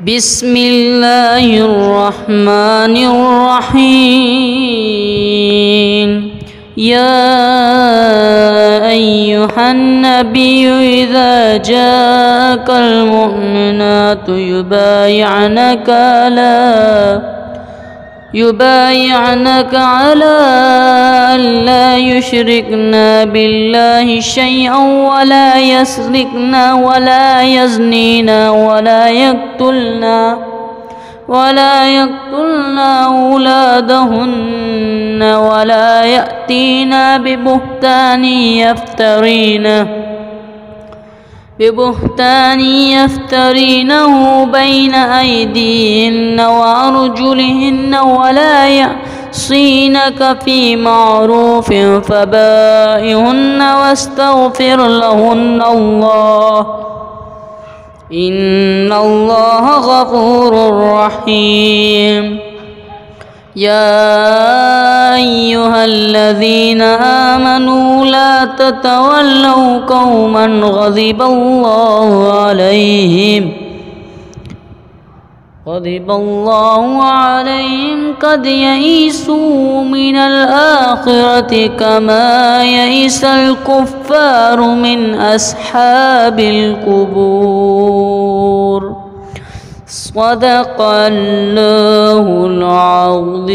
بسم الله الرحمن الرحيم. يا أيها النبي إذا جاءك المؤمنات يبايعنك على أن لا يشركن بالله شيئا ولا يسرقن ولا يزنين ولا يقتلن أولادهن ولا يأتين ببهتان يفترينه بين أيديهن وأرجلهن ولا يعصينك في معروف فبائهن واستغفر لهن الله إن الله غفور رحيم. يا أيها الذين آمنوا لا تتولوا قوما غضب الله عليهم قد يئسوا من الآخرة كما يئس الكفار من أصحاب القبور. صدق الله العظيم.